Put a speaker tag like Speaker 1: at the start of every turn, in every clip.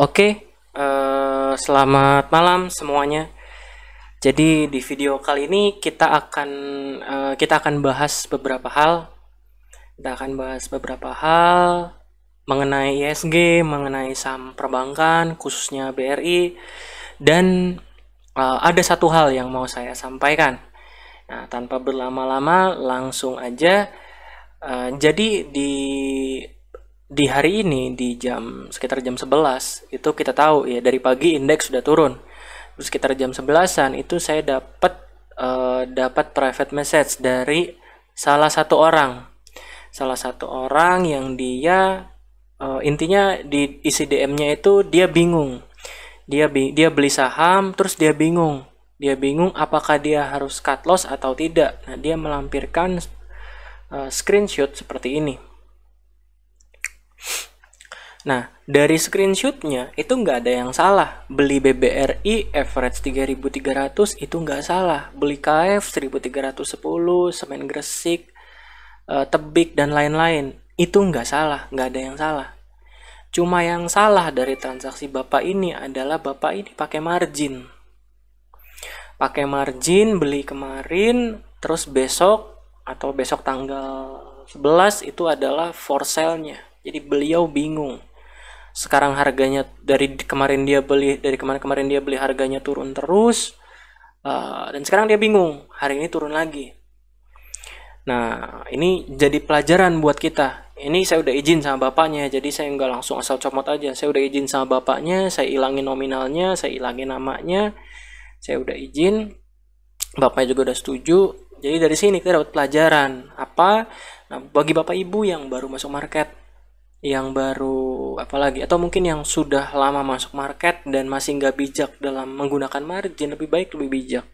Speaker 1: Oke, selamat malam semuanya. Jadi di video kali ini kita akan bahas beberapa hal. Kita akan bahas beberapa hal mengenai ISG, mengenai saham perbankan, khususnya BRI, dan ada satu hal yang mau saya sampaikan. Nah, tanpa berlama-lama, langsung aja. Jadi di hari ini di sekitar jam 11 itu kita tahu ya, dari pagi indeks sudah turun. Terus sekitar jam 11-an itu saya dapat private message dari salah satu orang. Salah satu orang yang dia intinya di isi DM-nya itu dia bingung. Dia beli saham terus dia bingung. Dia bingung apakah dia harus cut loss atau tidak. Nah, dia melampirkan screenshot seperti ini. Nah, dari screenshotnya itu nggak ada yang salah. Beli BBRI average 3.300 itu nggak salah. Beli KF 1.310, Semen Gresik, Tebik, dan lain-lain. Itu nggak salah, nggak ada yang salah. Cuma yang salah dari transaksi Bapak ini adalah Bapak ini pakai margin. Pakai margin, beli kemarin, terus besok atau besok tanggal 11 itu adalah for sale-nya. Jadi beliau bingung. Sekarang harganya dari kemarin dia beli harganya turun terus, dan sekarang dia bingung hari ini turun lagi. Nah, ini jadi pelajaran buat kita. Ini saya udah izin sama bapaknya, jadi saya nggak langsung asal comot aja. Saya udah izin sama bapaknya, saya ilangin nominalnya, saya ilangin namanya, saya udah izin, bapaknya juga udah setuju. Jadi dari sini kita dapat pelajaran apa? Nah, bagi bapak ibu yang baru masuk market, yang baru apalagi, atau mungkin yang sudah lama masuk market dan masih nggak bijak dalam menggunakan margin, lebih baik lebih bijak.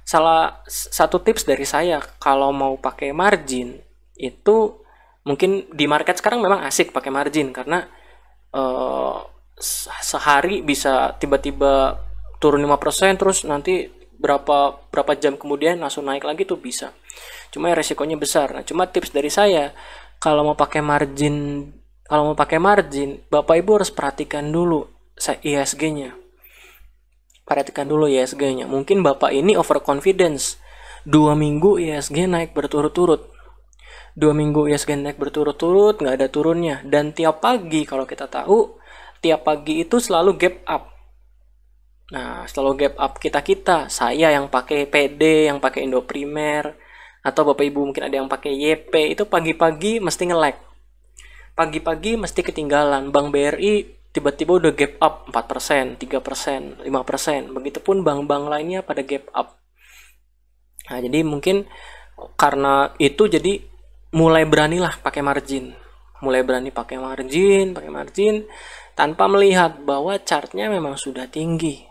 Speaker 1: Salah satu tips dari saya kalau mau pakai margin itu, mungkin di market sekarang memang asik pakai margin karena sehari bisa tiba-tiba turun 5% terus nanti berapa jam kemudian langsung naik lagi tuh bisa. Cuma resikonya besar. Nah, cuma tips dari saya, kalau mau pakai margin, Bapak Ibu harus perhatikan dulu ISG-nya. Perhatikan dulu ISG-nya. Mungkin Bapak ini overconfidence. 2 minggu ISG naik berturut-turut. 2 minggu ISG naik berturut-turut, nggak ada turunnya. Dan tiap pagi, kalau kita tahu, tiap pagi itu selalu gap up. Nah, selalu gap up saya yang pakai PD, yang pakai Indo Primer, atau Bapak Ibu mungkin ada yang pakai YP, itu pagi-pagi mesti nge-lag. Pagi-pagi mesti ketinggalan. Bank BRI tiba-tiba udah gap up 4%, 3%, 5%. Begitupun bank-bank lainnya pada gap up. Nah, jadi mungkin karena itu jadi mulai beranilah pakai margin. Mulai berani pakai margin tanpa melihat bahwa chartnya memang sudah tinggi.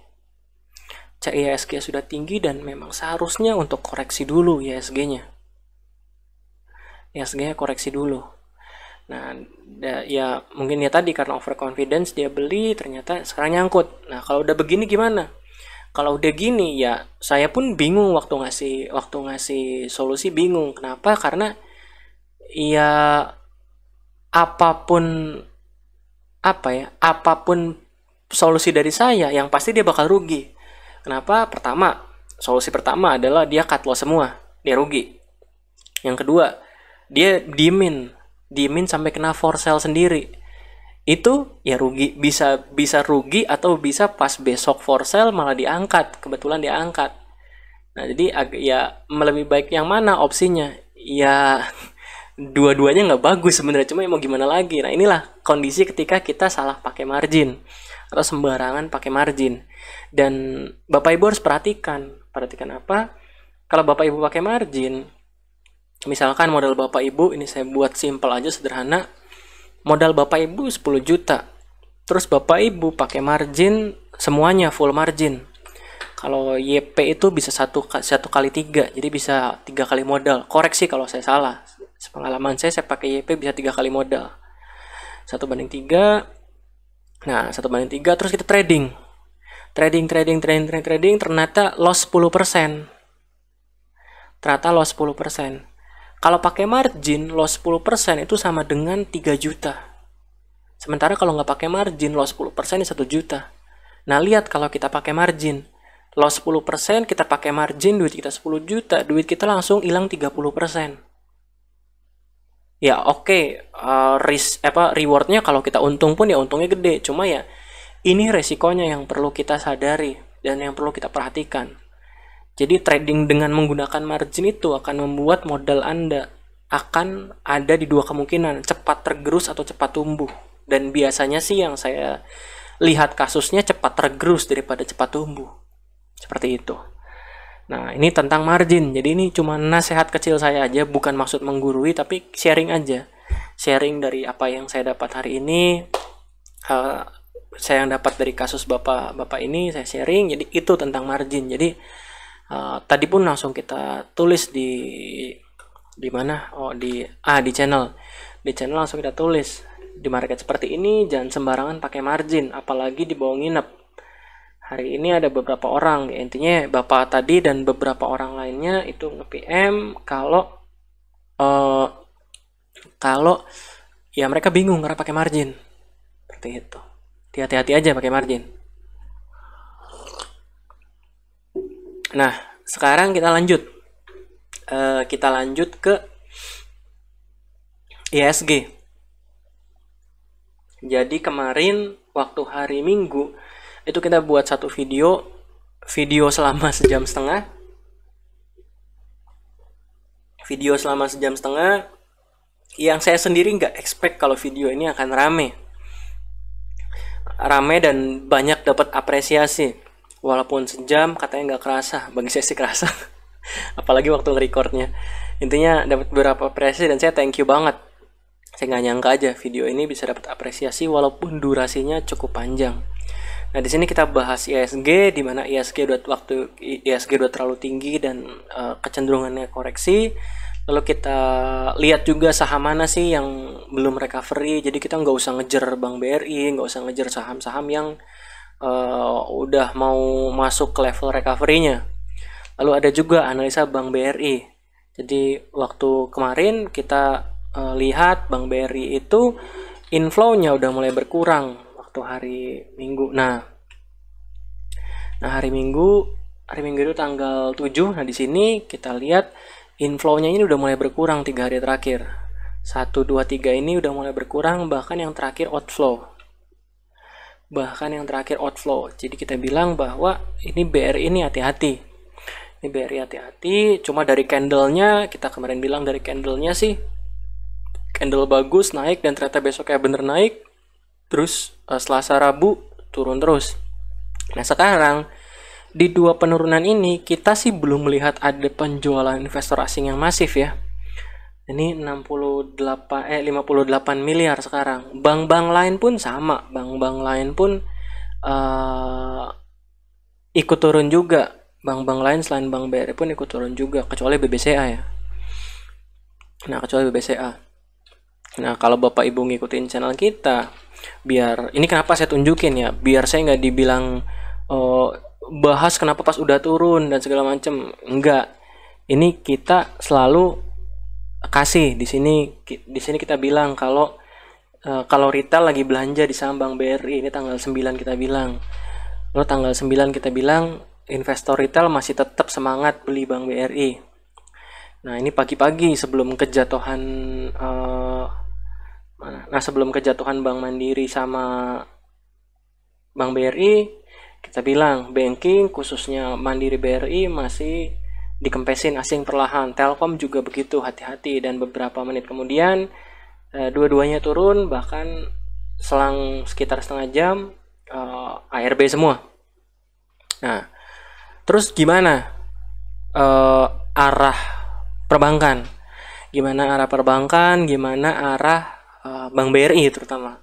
Speaker 1: ISG sudah tinggi dan memang seharusnya untuk koreksi dulu ISG-nya. ISG-nya koreksi dulu. Nah, ya mungkin ya tadi karena overconfidence dia beli, ternyata sekarang nyangkut. Nah, kalau udah begini gimana? Kalau udah gini ya saya pun bingung waktu ngasih solusi, bingung. Kenapa? Karena ya apapun solusi dari saya yang pasti dia bakal rugi. Kenapa? Solusi pertama adalah dia cut loss semua, dia rugi. Yang kedua, dia diemin sampai kena for sale sendiri. Itu ya rugi, bisa rugi atau bisa pas besok for sale malah diangkat, kebetulan diangkat. Nah, jadi ya lebih baik yang mana opsinya? Ya dua-duanya nggak bagus sebenarnya, cuma mau gimana lagi. Nah, inilah kondisi ketika kita salah pakai margin atau sembarangan pakai margin. Dan Bapak Ibu harus perhatikan apa? Kalau Bapak Ibu pakai margin, misalkan modal Bapak Ibu, ini saya buat simple aja, sederhana. Modal Bapak Ibu 10 juta. Terus Bapak Ibu pakai margin semuanya full margin. Kalau YP itu bisa 1 kali 3, jadi bisa 3 kali modal. Koreksi kalau saya salah. Sepengalaman saya pakai YP bisa 3 kali modal. 1/3. Nah, 1/3 terus kita trading, ternyata loss 10%. Kalau pakai margin, loss 10% itu sama dengan 3 juta. Sementara kalau nggak pakai margin, loss 10% di 1 juta. Nah, lihat kalau kita pakai margin, loss 10%, kita pakai margin, duit kita 10 juta, duit kita langsung hilang 30%. Ya oke, rewardnya kalau kita untung pun ya untungnya gede. Cuma ya ini resikonya yang perlu kita sadari dan yang perlu kita perhatikan. Jadi trading dengan menggunakan margin itu akan membuat modal Anda akan ada di dua kemungkinan, cepat tergerus atau cepat tumbuh. Dan biasanya sih yang saya lihat kasusnya cepat tergerus daripada cepat tumbuh. Seperti itu. Nah, ini tentang margin. Jadi ini cuma nasihat kecil saya aja, bukan maksud menggurui, tapi sharing aja. Sharing dari apa yang saya dapat hari ini, saya yang dapat dari kasus bapak ini, saya sharing. Jadi itu tentang margin. Jadi tadi pun langsung kita tulis di mana? Oh, di channel. Di channel langsung kita tulis. Di market seperti ini, jangan sembarangan pakai margin, apalagi di bawah nginep. Hari ini ada beberapa orang, ya intinya bapak tadi dan beberapa orang lainnya itu nge-PM kalau ya mereka bingung karena pakai margin. Seperti itu. Hati-hati aja pakai margin. Nah, sekarang kita lanjut. Kita lanjut ke ISG. Jadi kemarin waktu hari Minggu itu kita buat satu video selama sejam setengah. Video selama sejam setengah yang saya sendiri nggak expect kalau video ini akan rame dan banyak dapat apresiasi. Walaupun sejam katanya nggak kerasa, bagi saya sih kerasa. Apalagi waktu nge-recordnya. Intinya dapat beberapa apresiasi dan saya thank you banget. Saya nggak nyangka aja video ini bisa dapat apresiasi walaupun durasinya cukup panjang. Nah, di sini kita bahas ISG, di mana ISG udah terlalu tinggi dan kecenderungannya koreksi. Lalu kita lihat juga saham mana sih yang belum recovery. Jadi kita nggak usah ngejar Bank BRI, nggak usah ngejar saham-saham yang udah mau masuk ke level recovery-nya. Lalu ada juga analisa Bank BRI. Jadi waktu kemarin kita lihat Bank BRI itu inflow-nya udah mulai berkurang waktu hari Minggu. Nah hari Minggu itu tanggal 7. Nah, di sini kita lihat inflow-nya ini udah mulai berkurang 3 hari terakhir. 1 2 3 ini udah mulai berkurang, bahkan yang terakhir outflow. Jadi kita bilang bahwa ini BRI ini hati-hati. Cuma dari candle-nya, kita kemarin bilang dari candle-nya sih candle bagus naik dan ternyata besoknya bener naik. Terus Selasa Rabu turun terus. Nah, sekarang di dua penurunan ini kita sih belum melihat ada penjualan investor asing yang masif ya. Ini 58 miliar sekarang. Bank-bank lain pun sama. Bank-bank lain pun ikut turun juga. Bank-bank lain selain Bank BRI pun ikut turun juga, kecuali BBCA ya. Nah, kalau Bapak Ibu ngikutin channel kita, biar ini kenapa saya tunjukin ya, biar saya nggak dibilang bahas kenapa pas udah turun dan segala macem. Enggak, ini kita selalu kasih di sini kita bilang kalau retail lagi belanja di saham Bank BRI, ini tanggal 9 kita bilang. Lalu tanggal 9 kita bilang investor retail masih tetap semangat beli Bank BRI. Nah, ini pagi-pagi sebelum kejatuhan Bank Mandiri sama Bank BRI, kita bilang banking khususnya Mandiri BRI masih dikempesin asing perlahan. Telkom juga begitu, hati-hati. Dan beberapa menit kemudian dua-duanya turun, bahkan selang sekitar setengah jam ARB semua. Nah, terus gimana arah perbankan? Gimana arah Bank BRI terutama?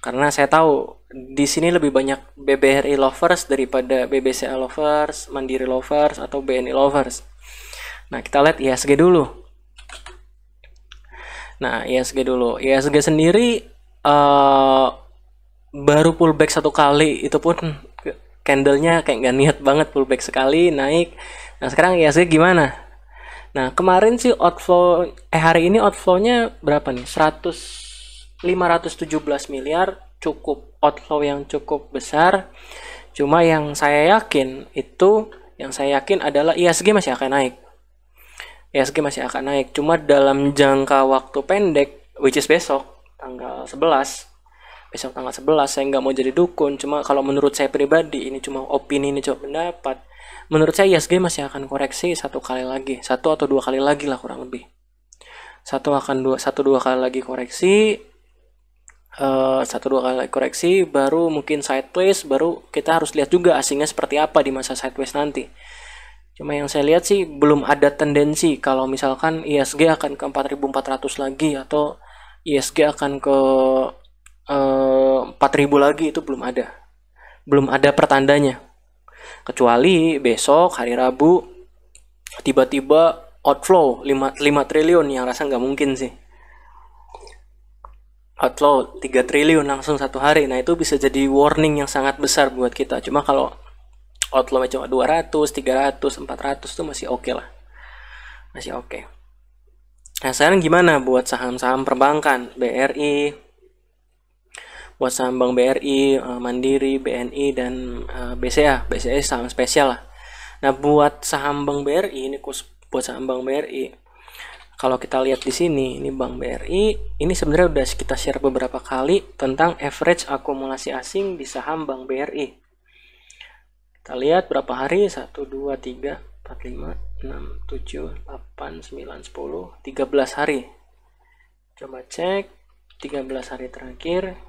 Speaker 1: Karena saya tahu di sini lebih banyak BBRI lovers daripada BBCA lovers, Mandiri lovers, atau BNI lovers. Nah, kita lihat ISG dulu. ISG sendiri baru pullback 1 kali, itu pun candlenya kayak nggak niat banget, pullback sekali naik. Nah, sekarang ISG gimana? Nah, kemarin sih outflow hari ini outflow-nya berapa nih? 100 517 miliar cukup outflow yang cukup besar. Cuma yang saya yakin adalah IHSG masih akan naik. IHSG masih akan naik. Cuma dalam jangka waktu pendek, which is besok tanggal 11. Besok tanggal 11 saya nggak mau jadi dukun. Cuma kalau menurut saya pribadi, ini cuma opini, ini cuma pendapat. Menurut saya IHSG masih akan koreksi satu atau dua kali lagi lah kurang lebih. Satu dua kali lagi koreksi. Baru mungkin sideways, baru kita harus lihat juga asingnya seperti apa di masa sideways nanti. Cuma yang saya lihat sih belum ada tendensi kalau misalkan IHSG akan ke 4.400 lagi atau IHSG akan ke 4.000 lagi, itu belum ada pertandanya, kecuali besok hari Rabu tiba-tiba outflow 5 triliun, yang rasa nggak mungkin sih. Outflow 3 triliun langsung satu hari. Nah, itu bisa jadi warning yang sangat besar buat kita. Cuma kalau outflow cuma 200, 300, 400 itu masih oke lah. Masih oke. Nah, sekarang gimana buat saham-saham perbankan? BRI, buat saham Bank BRI, Mandiri, BNI, dan BCA. BCA saham spesial lah. Nah, buat saham Bank BRI, buat saham Bank BRI, kalau kita lihat di sini, ini Bank BRI, ini sebenarnya udah kita share beberapa kali tentang average akumulasi asing di saham Bank BRI. Kita lihat berapa hari? 1, 2, 3, 4, 5, 6, 7, 8, 9, 10, 13 hari. Coba cek 13 hari terakhir.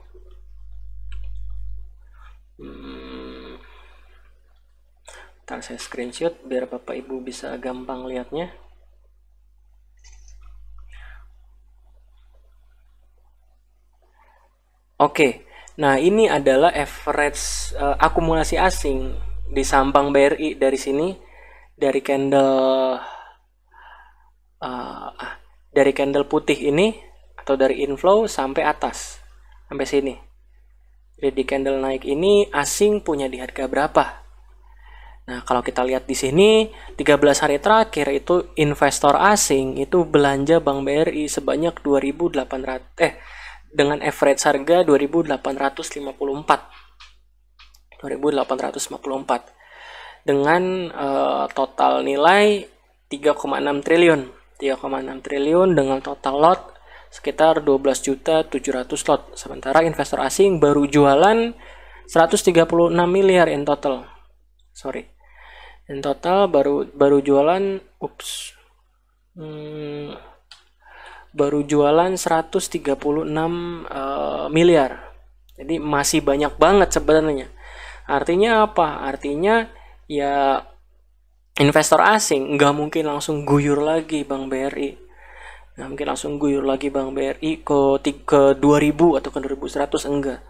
Speaker 1: Ntar saya screenshot biar Bapak Ibu bisa gampang lihatnya. Oke, nah ini adalah average akumulasi asing di saham Bank BRI dari sini, dari candle putih ini atau dari inflow sampai atas, sampai sini. Jadi di candle naik ini asing punya di harga berapa? Nah, kalau kita lihat di sini 13 hari terakhir itu investor asing itu belanja Bank BRI sebanyak 2.800 dengan average harga 2.854 dengan total nilai 3,6 triliun dengan total lot sekitar 12.700.000 lot. Sementara investor asing baru jualan 136 miliar in total. In total baru jualan baru jualan 136 miliar. Jadi masih banyak banget sebenarnya. Artinya apa? Artinya ya investor asing nggak mungkin langsung guyur lagi Bank BRI. Nggak mungkin langsung guyur lagi Bank BRI ke 2000 atau ke 2100, enggak.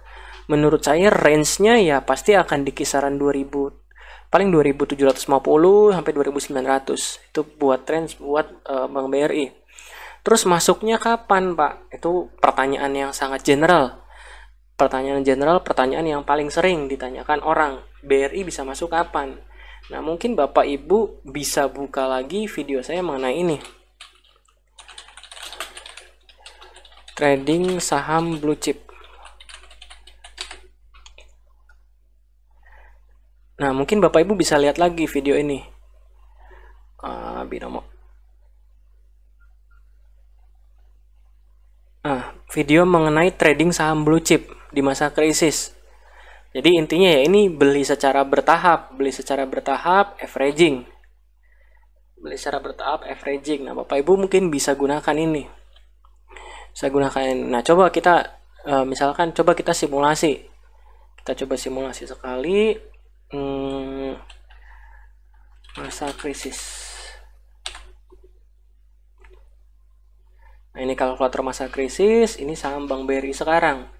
Speaker 1: Menurut saya range-nya ya pasti akan di kisaran 2000, paling 2750 sampai 2900. Itu buat range buat Bank BRI. Terus masuknya kapan, Pak? Itu pertanyaan yang sangat general. Pertanyaan yang paling sering ditanyakan orang. BRI bisa masuk kapan? Nah, mungkin Bapak Ibu bisa buka lagi video saya mengenai ini. Trading saham blue chip. Nah, mungkin Bapak Ibu bisa lihat lagi video ini. Binomo. Video mengenai trading saham blue chip di masa krisis. Jadi intinya ya ini beli secara bertahap, averaging. Nah, Bapak Ibu mungkin bisa gunakan ini. Nah, coba kita misalkan coba kita simulasi. Kita coba simulasi sekali masa krisis. Nah, ini kalkulator masa krisis, ini saham Bank BRI sekarang.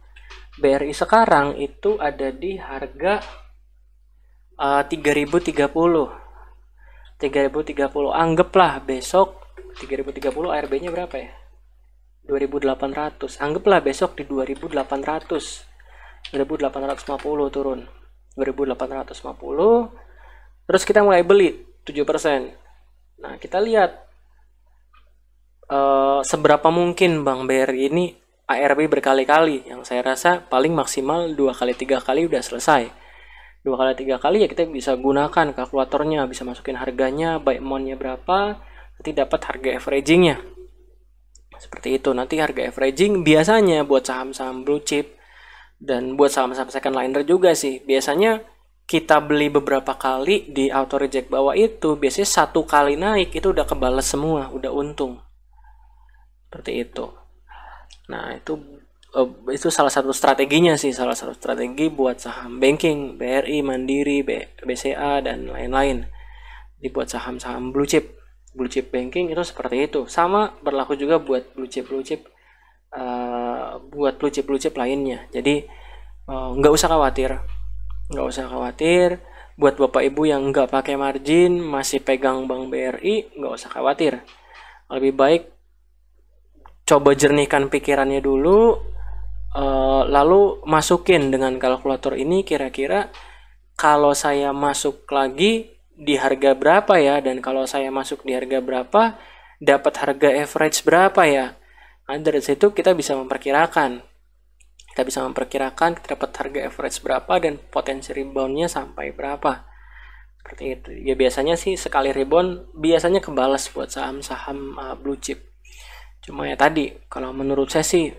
Speaker 1: BRI sekarang itu ada di harga 3030. Anggaplah besok 3030 ARB-nya berapa ya? 2800. Anggaplah besok di 2800. 2850 turun. 2850. Terus kita mulai beli 7%. Nah, kita lihat seberapa mungkin Bank BRI ini ARB berkali-kali, yang saya rasa paling maksimal 2 kali 3 kali udah selesai. 2 kali 3 kali ya kita bisa gunakan kalkulatornya, bisa masukin harganya, buy amount-nya berapa, nanti dapat harga averaging-nya. Seperti itu. Nanti harga averaging biasanya buat saham-saham blue chip dan buat saham-saham second liner juga sih. Biasanya kita beli beberapa kali di auto reject bawah itu, biasanya 1 kali naik itu udah kebales semua, udah untung. Seperti itu. Nah, itu salah satu strateginya sih, salah satu strategi buat saham banking, BRI, Mandiri, BCA dan lain-lain. Dibuat saham-saham blue chip banking itu seperti itu. Sama berlaku juga buat blue chip lainnya. Jadi nggak usah khawatir buat bapak ibu yang nggak pakai margin, masih pegang bank BRI, nggak usah khawatir. Lebih baik coba jernihkan pikirannya dulu, lalu masukin dengan kalkulator ini, kira-kira kalau saya masuk lagi di harga berapa ya, dan kalau saya masuk di harga berapa dapat harga average berapa ya. Nah, dari situ kita bisa memperkirakan kita dapat harga average berapa dan potensi reboundnya sampai berapa. Seperti itu ya. Biasanya sih sekali rebound biasanya kebalas buat saham-saham blue chip. Cuma ya tadi, kalau menurut saya sih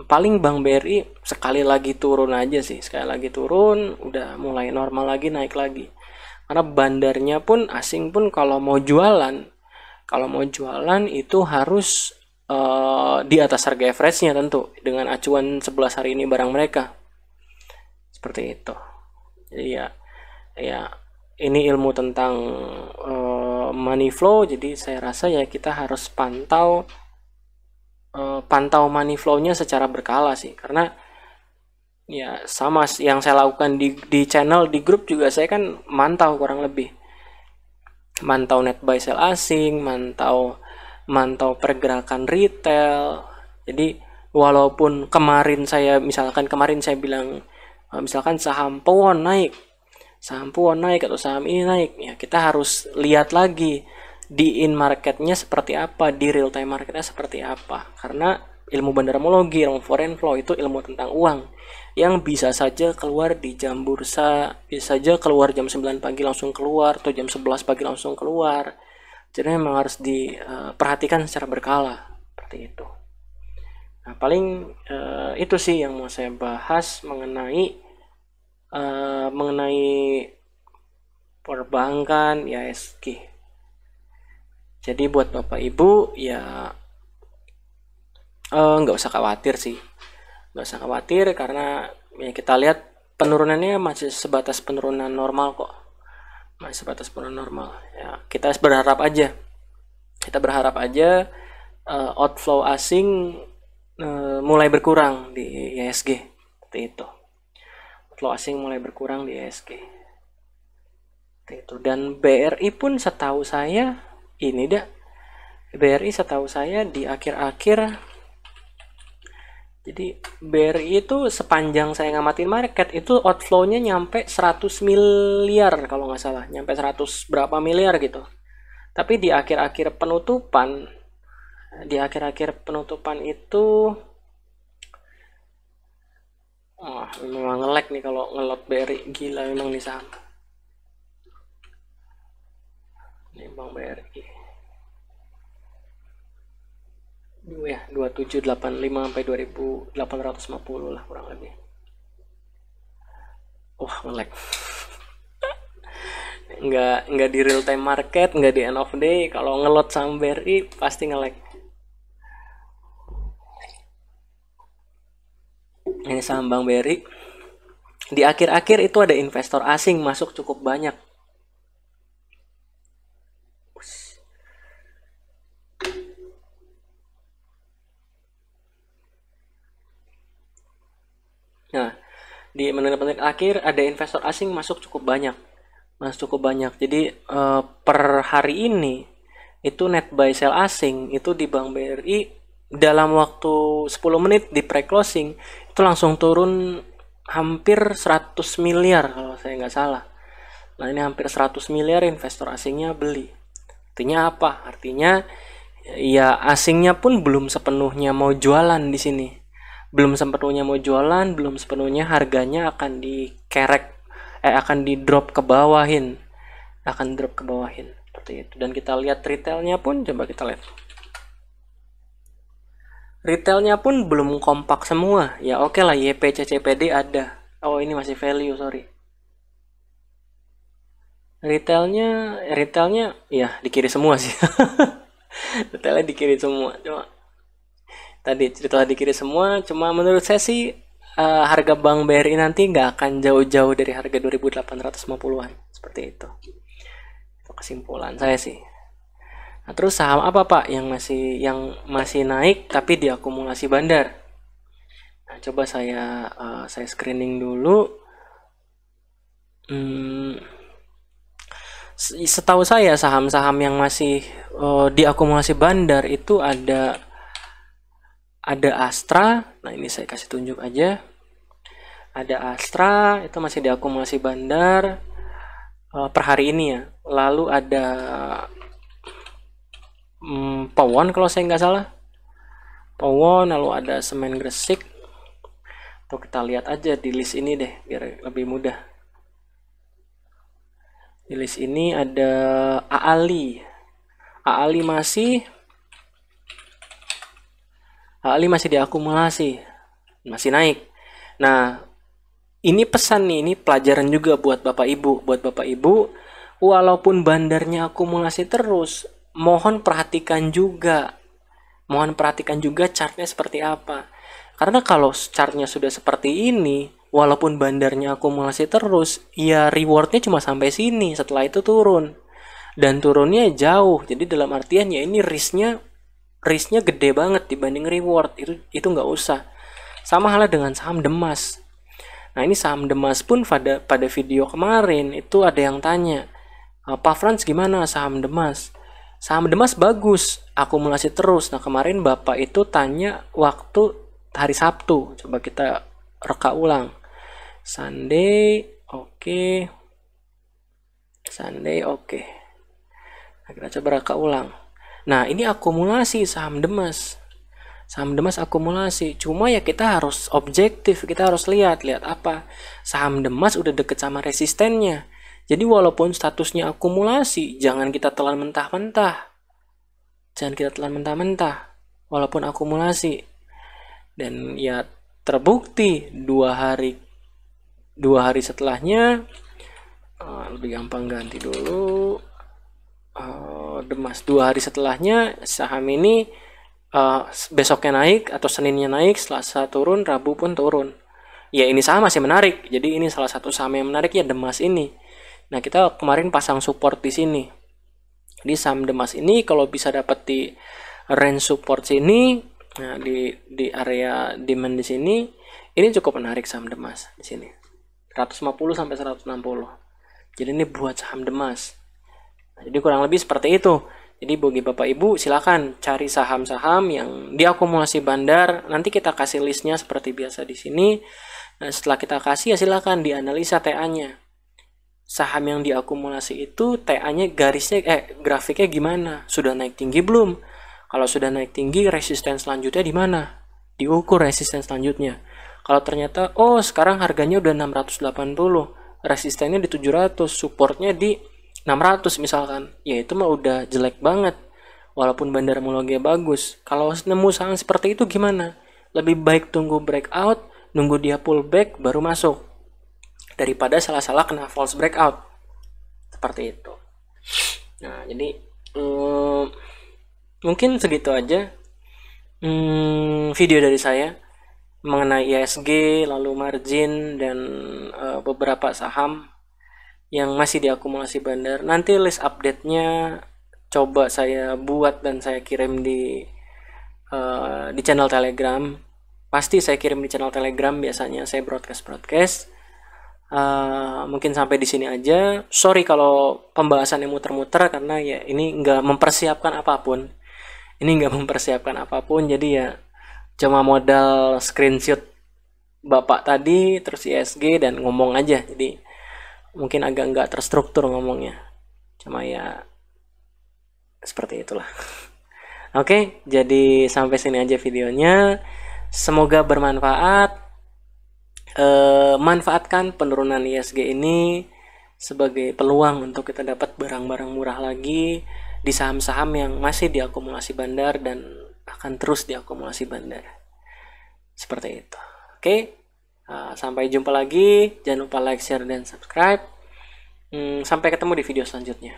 Speaker 1: paling Bank BRI sekali lagi turun aja sih. Sekali lagi turun, udah mulai normal lagi, naik lagi. Karena bandarnya pun, asing pun kalau mau jualan itu harus di atas harga average-nya tentu, dengan acuan 11 hari ini barang mereka. Seperti itu. Jadi ya ini ilmu tentang money flow, jadi saya rasa ya kita harus pantau money flow-nya secara berkala sih, karena ya sama yang saya lakukan di channel, di grup juga saya kan mantau kurang lebih, mantau net buy sell asing, mantau pergerakan retail. Jadi walaupun kemarin saya bilang misalkan saham Powon naik atau saham ini naik, ya kita harus lihat lagi di in marketnya seperti apa, di real time marketnya seperti apa. Karena ilmu bandarmologi, ilmu foreign flow itu ilmu tentang uang yang bisa saja keluar di jam bursa, bisa saja keluar jam 9 pagi langsung keluar, atau jam 11 pagi langsung keluar. Jadi memang harus diperhatikan secara berkala, seperti itu. Nah, paling itu sih yang mau saya bahas mengenai perbankan IHSG. Jadi buat Bapak Ibu ya nggak usah khawatir sih, karena ya kita lihat penurunannya masih sebatas penurunan normal kok, ya. Kita berharap aja outflow asing mulai berkurang di IHSG, seperti itu. Outflow asing mulai berkurang di IHSG, seperti itu. Dan BRI pun setahu saya di akhir-akhir, jadi BRI itu sepanjang saya ngamatin market itu outflow-nya nyampe 100 miliar kalau nggak salah, nyampe 100 berapa miliar gitu. Tapi di akhir-akhir penutupan itu memang nge-lag nih kalau ngelot BRI, gila memang nih saham. Ini Bank BRI. 2785 sampai 2850 lah kurang lebih. Wah, nge-lag. Nggak di real time market, nggak di end of day, kalau ngelot saham BRI pasti nge-lag. Ini saham Bank BRI di akhir-akhir itu ada investor asing masuk cukup banyak. Nah, di menit-menit akhir ada investor asing masuk cukup banyak. Jadi per hari ini itu net buy sell asing itu di Bank BRI dalam waktu 10 menit di pre-closing itu langsung turun hampir 100 miliar kalau saya nggak salah. Nah, ini hampir 100 miliar investor asingnya beli. Artinya apa? Artinya ya asingnya pun belum sepenuhnya mau jualan di sini. belum sepenuhnya mau jualan, belum sepenuhnya harganya akan dikerek, akan di drop ke bawahin, seperti itu. Dan kita lihat retailnya pun, coba kita lihat. Retailnya pun belum kompak semua. Ya oke lah, YP CCPD ada. Oh ini masih value, sorry. Retailnya ya di kiri semua sih. Retailnya di kiri semua. Cerita di kiri semua. Cuma menurut saya sih harga Bank BRI nanti nggak akan jauh-jauh dari harga 2.850-an. Seperti itu. Itu kesimpulan saya sih. Nah, terus saham apa Pak yang masih naik tapi diakumulasi bandar? Nah, coba saya screening dulu. Setahu saya saham-saham yang masih diakumulasi bandar itu ada Astra. Nah ini saya kasih tunjuk aja. Ada Astra, itu masih diakumulasi bandar per hari ini ya. Lalu ada Pawon kalau saya nggak salah. Pawon, lalu ada Semen Gresik. Tuh kita lihat aja di list ini deh biar lebih mudah. Di list ini ada AALI. AALI masih diakumulasi, masih naik. Nah, ini pesan nih, ini pelajaran juga buat Bapak Ibu. Walaupun bandarnya akumulasi terus, mohon perhatikan juga chartnya seperti apa. Karena kalau chartnya sudah seperti ini, walaupun bandarnya akumulasi terus, ya rewardnya cuma sampai sini, setelah itu turun. Dan turunnya jauh, jadi dalam artian ya ini risknya gede banget dibanding reward, itu nggak usah. Sama halnya dengan saham Demas. Nah ini saham Demas pun pada video kemarin itu ada yang tanya, Pak Frans gimana saham Demas? Saham Demas bagus, akumulasi terus. Nah kemarin Bapak itu tanya waktu hari Sabtu, coba kita reka ulang. Sunday oke. Nah, kita coba reka ulang. Nah, ini akumulasi saham Demas. Saham Demas akumulasi. Cuma ya kita harus objektif, kita harus lihat apa. Saham Demas udah deket sama resistennya. Jadi walaupun statusnya akumulasi, jangan kita telan mentah-mentah. Walaupun akumulasi. Dan ya terbukti 2 hari setelahnya, lebih gampang ganti dulu. Demas 2 hari setelahnya saham ini besoknya naik atau Seninnya naik, Selasa turun, Rabu pun turun. Ya ini saham masih menarik. Jadi ini salah satu saham yang menarik ya Demas ini. Nah kita kemarin pasang support di sini. Di saham Demas ini kalau bisa dapat di range support sini, nah di area demand di sini, ini cukup menarik saham Demas di sini. 150 sampai 160. Jadi ini buat saham Demas. Jadi kurang lebih seperti itu. Jadi bagi Bapak Ibu silakan cari saham-saham yang diakumulasi bandar. Nanti kita kasih listnya seperti biasa di sini. Nah, setelah kita kasih ya silakan dianalisa TA-nya. Saham yang diakumulasi itu TA-nya grafiknya gimana? Sudah naik tinggi belum? Kalau sudah naik tinggi, resisten selanjutnya di mana? Diukur resisten selanjutnya. Kalau ternyata sekarang harganya udah 680, resistennya di 700, supportnya di 600 misalkan, ya itu mah udah jelek banget walaupun bandar mulogia bagus. Kalau nemu saham seperti itu gimana? Lebih baik tunggu breakout, nunggu dia pullback baru masuk daripada salah-salah kena false breakout seperti itu. Nah jadi mungkin segitu aja video dari saya mengenai ISG, lalu margin, dan beberapa saham yang masih diakumulasi bandar. Nanti list update-nya coba saya buat dan saya kirim di channel Telegram. Pasti saya kirim di channel Telegram, biasanya saya broadcast. Mungkin sampai di sini aja. Sorry kalau pembahasannya muter-muter karena ya ini nggak mempersiapkan apapun. Jadi ya cuma modal screenshot Bapak tadi terus ISG dan ngomong aja. Jadi mungkin agak nggak terstruktur ngomongnya, cuma ya seperti itulah. Oke, jadi sampai sini aja videonya. Semoga bermanfaat. Manfaatkan penurunan ISG ini sebagai peluang untuk kita dapat barang-barang murah lagi di saham-saham yang masih diakumulasi bandar dan akan terus diakumulasi bandar. Seperti itu. Oke, sampai jumpa lagi. Jangan lupa like, share, dan subscribe. Sampai ketemu di video selanjutnya.